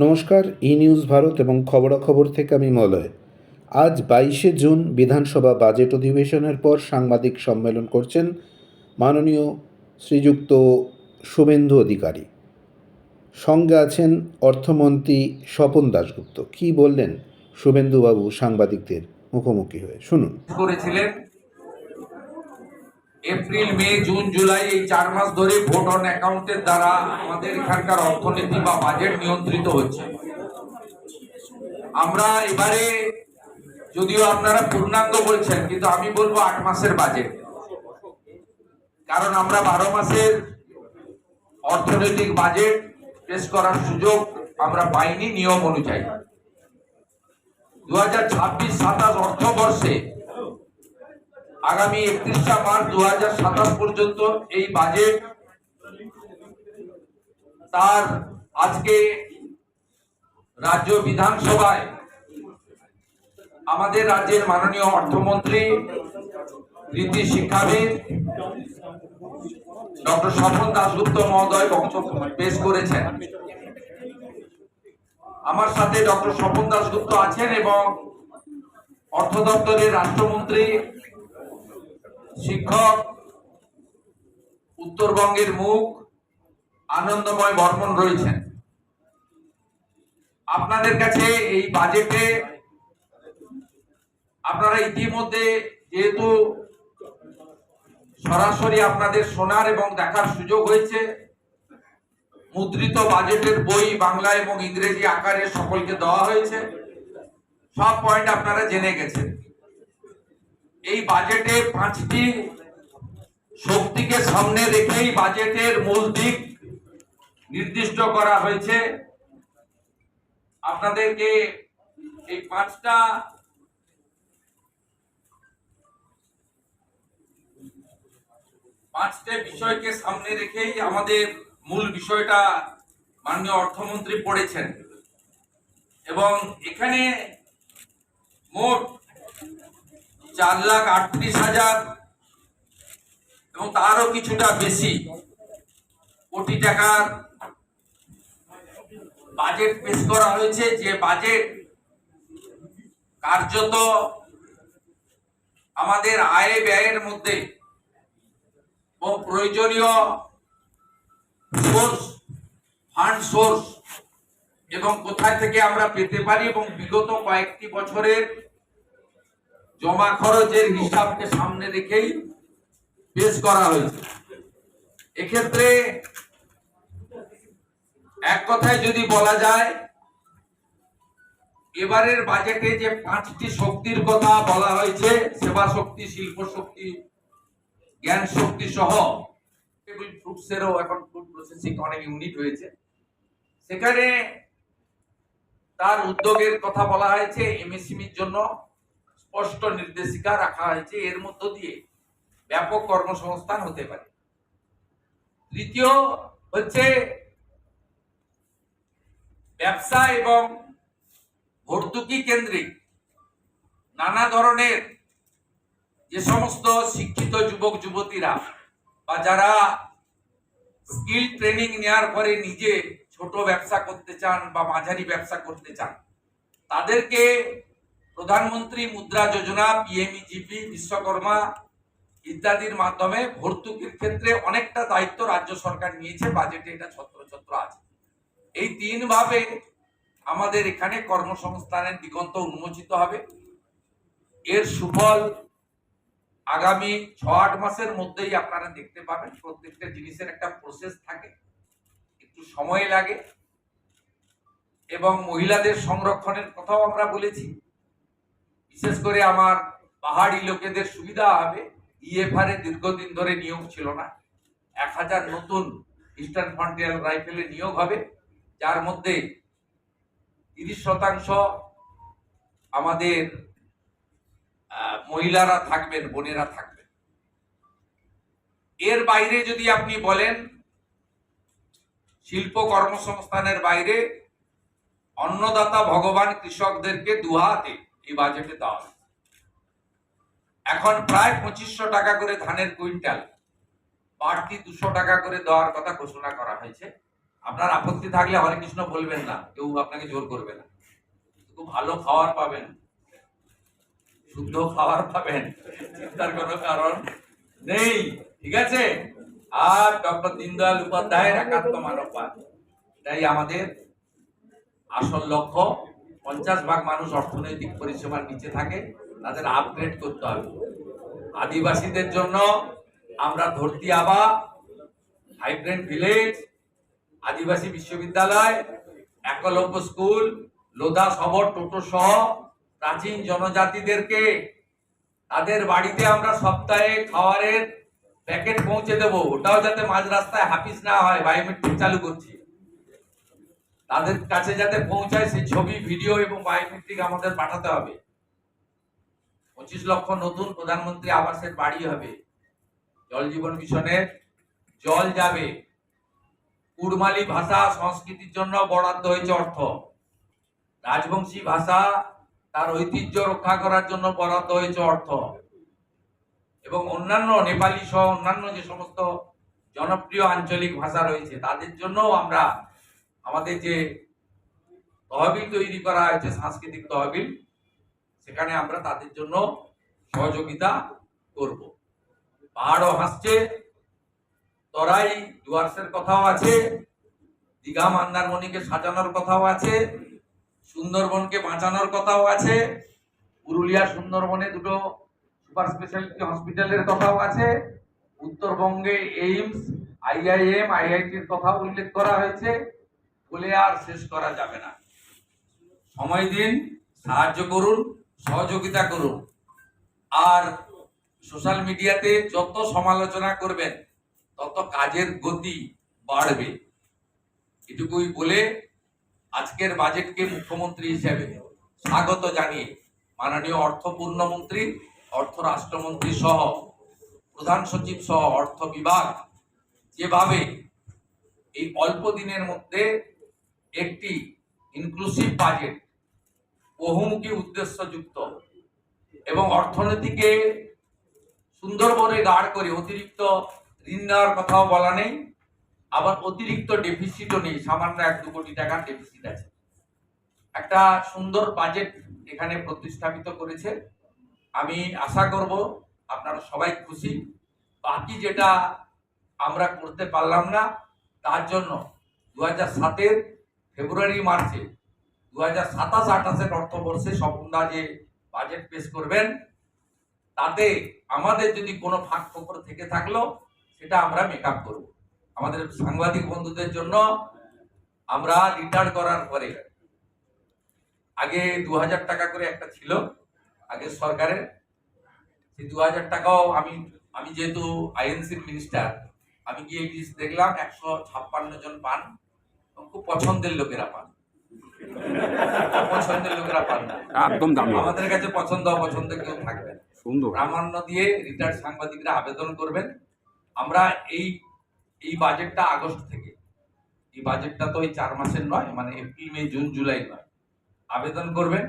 নমস্কার, নিউজ ভারত এবং খবরাখবর থেকে আমি মলয়। আজ 22শে জুন বিধানসভা বাজেট অধিবেশনের পর সাংবাদিক সম্মেলন করছেন মাননীয় শ্রীযুক্ত শুভেন্দু অধিকারী। সঙ্গে আছেন অর্থমন্ত্রী স্বপন দাশগুপ্ত। কি বললেন শুভেন্দুবাবু সাংবাদিকদের মুখোমুখি হয়ে, শুনুন। করেছিলেন এপ্রিল, মে, জুন, জুলাই এই 4 মাস ধরে ভোট অন অ্যাকাউন্টের দ্বারা আমাদের এখানকার অর্থনীতি বা বাজেট নিয়ন্ত্রিত হচ্ছে। আমরা এবারে, যদিও আপনারা পূর্ণাঙ্গ বলছেন, কিন্তু আমি বলবো 8 মাসের বাজেট, কারণ আমরা 12 মাসের অর্থনৈতিক বাজেট পেশ করার সুযোগ আমরা পাইনি নিয়ম অনুযায়ী। 2026-27 অর্থবর্ষে আগামী 31শে মার্চ 2027 পর্যন্ত এই বাজেট তার আজকে রাজ্য বিধানসভায় আমাদের রাজ্যের মাননীয় অর্থমন্ত্রী, কৃতি শিক্ষাবিদ ডক্টর স্বপন দাশগুপ্ত মহোদয় বক্তব্য পেশ করেছেন। আমার সাথে ডক্টর স্বপন দাশগুপ্ত আছেন এবং অর্থ দপ্তরের রাষ্ট্রমন্ত্রী, শিক্ষক, উত্তরবঙ্গের মুখ আনন্দময় বর্মন রয়েছেন। আপনাদের কাছে এই বাজেটে আপনারা ইতিমধ্যে, যেহেতু সরাসরি আপনাদের শোনার এবং দেখার সুযোগ হয়েছে, মুদ্রিত বাজেটের বই বাংলা এবং ইংরেজি আকারে সকলকে দেওয়া হয়েছে, সব পয়েন্ট আপনারা জেনে গেছেন। এই বাজেটে 5টি শক্তিকে সামনে রেখেই বাজেটের মূল দিক নির্দিষ্ট করা হয়েছে। আপনাদেরকে এই 5টা বিষয়কে সামনে রেখেই আমাদের মূল বিষয়টা মাননীয় অর্থমন্ত্রী পড়েছেন, এবং এখানে মোট 4,38,000 এবং তারও কিছুটা বেশি কোটি টাকার বাজেট পেশ করা হয়েছে, যে বাজেট কার্যত আমাদের আয় ব্যয়ের মধ্যে প্রয়োজনীয় সোর্স, ফান্ড সোর্স এবং কোথায় থেকে আমরা পেতে পারি এবং বিগত কয়েকটি বছরের জমা খরচের হিসাবকে সামনে রেখেই পেশ করা হয়েছে। এক্ষেত্রে এক কথায় যদি বলা যায়, এবারের বাজেটে যে 5টি শক্তির কথা বলা হয়েছে, সেবা শক্তি, শিল্প শক্তি, জ্ঞান শক্তি সহ ফ্রুটসেরও এখন ফুড প্রসেসিং অনেক ইউনিট হয়েছে, সেখানে তার উদ্যোগের কথা বলা হয়েছে। এমএসএমইর জন্য স্পষ্ট নির্দেশিকা রাখা হয়েছে, এর মধ্য দিয়ে ব্যাপক কর্মসংস্থান হতে পারে। তৃতীয় হচ্ছে ব্যবসা এবং ভর্তুকি কেন্দ্রিক নানা ধরনের যে সমস্ত শিক্ষিত যুবক যুবতীরা বা যারা স্কিল ট্রেনিং নেওয়ার পরে নিজে ছোট ব্যবসা করতে চান বা মাঝারি ব্যবসা করতে চান, তাদেরকে প্রধানমন্ত্রী মুদ্রা যোজনা, পিএমইজিপি, বিশ্বকর্মা ইত্যাদির মাধ্যমে ভর্তুকির ক্ষেত্রে অনেকটা দায়িত্ব রাজ্য সরকার নিয়েছে। বাজেটে এটা ছত্রছত্র আছে। এই 3 ভাবে আমাদের এখানে কর্মসংস্থানের দিগন্ত উন্মোচিত হবে। এর সুফল আগামী 6-8 মাসের মধ্যেই আপনারা দেখতে পাবেন। প্রত্যেকটা জিনিসের একটা প্রসেস থাকে, একটু সময় লাগে, এবং মহিলাদের সংরক্ষণের কথাও আমরা বলেছি। বিশেষ করে আমার পাহাড়ি লোকেদের সুবিধা হবে। ইএফআর এ দীর্ঘদিন ধরে নিয়োগ ছিল না। 1000 নতুন ইস্টার্ন ফ্রন্টিয়ার রাইফেলে নিয়োগ হবে, যার মধ্যে 30% আমাদের মহিলারা থাকবেন, বোনেরা থাকবেন। এর বাইরে যদি আপনি বলেন, শিল্প কর্মসংস্থানের বাইরে অন্নদাতা ভগবান কৃষকদেরকে দুহাতে এই বাজেটে দেওয়া হয়েছে। এখন প্রায় 2500 টাকা করে ধানের কুইন্টাল, বাড়তি 200 টাকা করে দেওয়ার কথা ঘোষণা করা হয়েছে। আপনার আপত্তি থাকলে হরে কৃষ্ণ বলবেন না, কেউ আপনাকে জোর করবে না। খুব ভালো খাবার পাবেন, শুদ্ধ খাবার পাবেন, চিন্তার কোনো কারণ নেই, ঠিক আছে। আর ডক্টর দীনদয়াল উপাধ্যায়ের একাত্ম মানববাদ, এটাই আমাদের আসল লক্ষ্য। 50% মানুষ অর্থনৈতিক পরিসীমার নিচে থাকে, তাদের আপগ্রেড করতে হবে। আদিবাসীদের জন্য আমরা ধরতি আবা, ভাইব্রেন্ট ভিলেজ, আদিবাসী বিশ্ববিদ্যালয়, একলব্য স্কুল, লোধা শবর টোটো সহ প্রাচীন জনজাতিদেরকে তাদের বাড়িতে আমরা সপ্তাহে খাবারের প্যাকেট পৌঁছে দেব। ওটাও যাতে মাঝ রাস্তায় হাফিস না হয়, বায়োমেট্রিক চালু করছি, তাদের কাছে যাতে পৌঁছায় সেই ছবি, ভিডিও এবং বায়োমেট্রিক আমাদের পাঠাতে হবে। 25 লক্ষ নতুন প্রধানমন্ত্রী আবাসের বাড়ি হবে। জল জীবন মিশনের জল যাবে। কুড়মালি ভাষা সংস্কৃতির জন্য বরাদ্দ হয়েছে অর্থ। রাজবংশী ভাষা তার ঐতিহ্য রক্ষা করার জন্য বরাদ্দ হয়েছে অর্থ। এবং অন্যান্য নেপালি সহ অন্যান্য যে সমস্ত জনপ্রিয় আঞ্চলিক ভাষা রয়েছে তাদের জন্য আমরা আমাদের যে তহবিল তৈরি করা হয়েছে, সাংস্কৃতিক তহবিল, সেখানে আমরা তাদের জন্য সহযোগিতা করব। পাহাড়ও হাসছে, তরাই ডুয়ার্সের কথাও আছে, দীঘা মন্দারমণিকে সাজানোর কথাও আছে, সুন্দরবনকে বাঁচানোর কথাও আছে, পুরুলিয়া সুন্দরবনে দুটো সুপার স্পেশালিটি হসপিটালের কথাও আছে, উত্তরবঙ্গে এইমস, IIM, IITর কথাও উল্লেখ করা হয়েছে, বলে আর শেষ করা যাবে না। সময় দিন, সাহায্য করুন, সহযোগিতা করুন। আর সোশ্যাল মিডিয়াতে যত সমালোচনা করবেন তত কাজের গতি বাড়বে। এটুকুই বলে আজকের বাজেটকে মুখ্যমন্ত্রী হিসেবে স্বাগত জানিয়ে মাননীয় অর্থ পূর্ণমন্ত্রী, অর্থ রাষ্ট্রমন্ত্রী সহ প্রধান সচিব সহ অর্থ বিভাগ যেভাবে এই অল্প দিনের মধ্যে একটি ইনক্লুসিভ বাজেট, বহুমুখী উদ্দেশ্যযুক্ত এবং অর্থনীতিকে সুন্দরবনে গাঢ় করে, অতিরিক্ত ঋণ নেওয়ার কথাও বলা নেই, আবার অতিরিক্ত ডেফিসিটও নেই, সামান্য 1-2 কোটি টাকার ডেফিসিট আছে। একটা সুন্দর বাজেট এখানে প্রতিস্থাপিত করেছে। আমি আশা করব আপনারা সবাই খুশি। বাকি যেটা আমরা করতে পারলাম না তার জন্য 2007-এর ফেব্রুয়ারি মার্চে 2027-28-এর অর্থবর্ষে স্বপনদা যে বাজেট পেশ করবেন তাতে আমাদের যদি কোনো ফাঁক ফোকর থেকে থাকলো সেটা আমরা মেকআপ করব। আমাদের সাংবাদিক বন্ধুদের জন্য আমরা রিটায়ার করার পরে আগে 2000 টাকা করে একটা ছিল আগের সরকারের, সেই 2000 টাকাও আমি যেহেতু আইএনসির মিনিস্টার, আমি গিয়ে লিস্ট দেখলাম 156 জন পান, খুব পছন্দের লোকেরা পান, পছন্দের লোকেরা পান না, একদম দাম আমাদের কাছে পছন্দ অপছন্দ কেউ থাকবে না। সুন্দর প্রামাণ্য দিয়ে রিটায়ার্ড সাংবাদিকরা আবেদন করবেন। আমরা এই বাজেটটা আগস্ট থেকে, এই বাজেটটা তো ওই 4 মাসের নয়, মানে এপ্রিল মে জুন জুলাই নয়, আবেদন করবেন।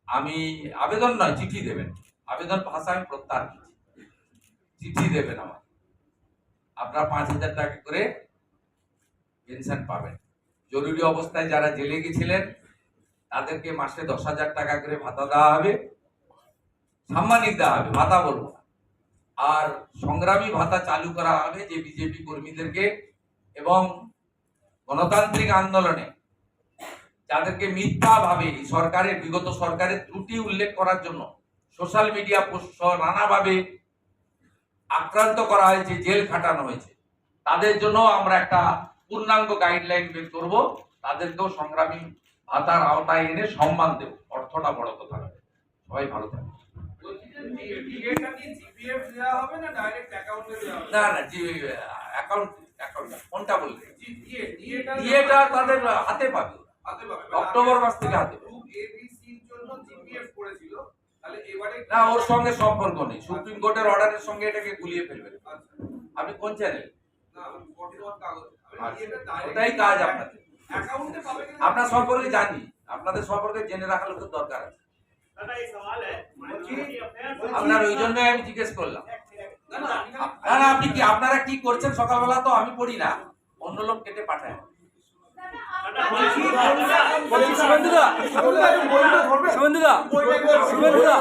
আমি আবেদন নয়, চিঠি দেবেন। আবেদন ভাষা আমি প্রত্যাহার করছি, চিঠি দেবেন আমার। আপনারা 5000 টাকা করে পেনশন পাবেন। জরুরি অবস্থায় যারা জেলে গেছিলেন তাদেরকে মাসে 10,000 টাকা করে ভাতা দেওয়া হবে, সাম্মানিক দেওয়া হবে, ভাতা বলবো না। আর সংগ্রামী ভাতা চালু করা হবে যে বিজেপি কর্মীদেরকে এবং গণতান্ত্রিক আন্দোলনে যাদেরকে মিথ্যা ভাবে সরকারের, বিগত সরকারের ত্রুটি উল্লেখ করার জন্য সোশ্যাল মিডিয়া পোস্ট সহ নানাভাবে আক্রান্ত করা হয়েছে, জেল খাটানো হয়েছে, তাদের জন্য আমরা একটা পূর্ণাঙ্গ গাইডলাইন বের করব। তাদেরকেও সংগ্রামী ভাতার আওতায় এনে সম্মান দেব। অর্থটা বড় কথা নয়। সবাই ভালো থাকবে। না না, জি অ্যাকাউন্ট কোনটা বলতে, ডিএটা তাদের হাতে পাবে, অক্টোবর মাস থেকে হাতে পাবে। না, ওর সঙ্গে সম্পর্ক নেই, সুপ্রিম কোর্টের অর্ডারের সঙ্গে এটাকে গুলিয়ে ফেলবেন। আপনি কোন চ্যানেল? ওটাই কাজ আপনাদের। আপনার সম্পর্কে জানি, আপনাদের সম্পর্কে জেনে রাখার খুব দরকার আছে। আপনার ওই জন্য আমি জিজ্ঞেস করলাম। না না, আপনি কি, আপনারা কি করছেন সকালবেলা তো আমি পড়ি না, অন্য লোক কেটে পাঠায়। শুভেন্দুদা শুভেন্দুদা শুভেন্দুদা